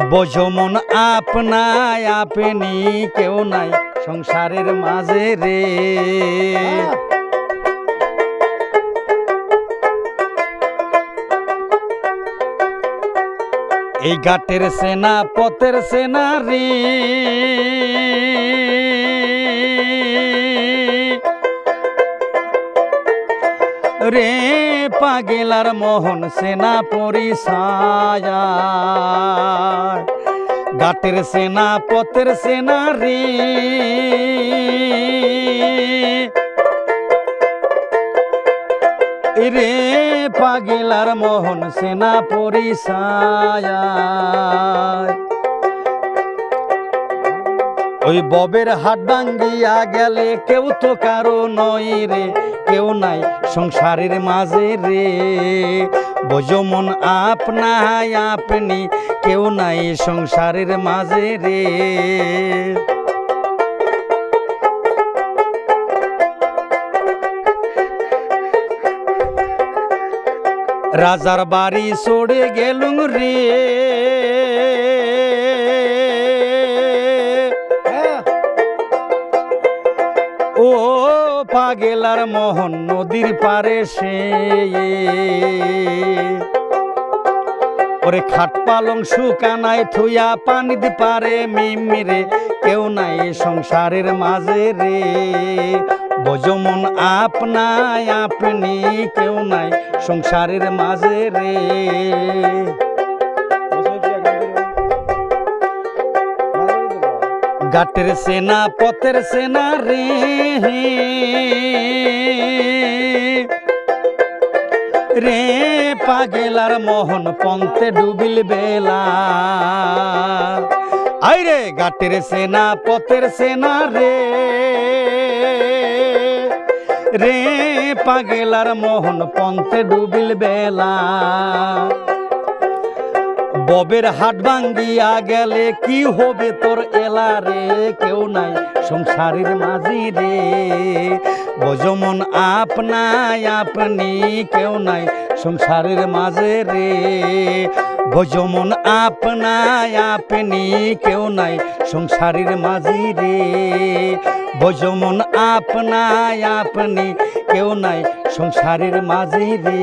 বোঝো মন আপনায় আপনি কেউ নাই সংসারের মাঝে রে। এই ঘাটের সেনা পথের সেনা রে, রে পাগেলার মোহন সেনা পরিছায়। ঘাটের সেনা পথের সেনা রে, রে পাগেলার মোহন সেনা পরিছায়। ওই ববের হাট ভাঙ্গিয়া গেলে কেউ তো কারো নয় রে, কেউ নাই সংসারের মাঝে রে। বোঝো মন আপনায় আপনি কেউ নাই সংসারের মাঝে রে। রাজার বাড়ি সরে গেলুম রে, ও পাগেলার মোহন নদীর পারে সে। ওরে খাট পালং শুকানায় থুইয়া পানি দি পারে মিমিরে, কেউ নাই সংসারের মাঝে রে। বোঝো মন আপনায় আপনি কেউ নাই সংসারের মাঝে রে। ঘাটের সেনা পথের সেনা রে, রে পাগেলার মোহন পন্থে ডুবিল বেলা। আইরে ঘাটের সেনা পথের সেনা রে, রে পাগেলার মোহন পন্থে ডুবিল বেলা। ববের হাট ভাঙ্গিয়া গেলে কি হবে তোর এলা রে, কেউ নাই সংসারের মাঝি রে। বোঝো মন আপনায় আপনি কেউ নাই সংসারের মাঝে রে। বোঝো মন আপনায় আপনি কেউ নাই সংসারের মাঝি রে। বোঝো মন আপনায় আপনি কেউ নাই সংসারের মাঝি রে।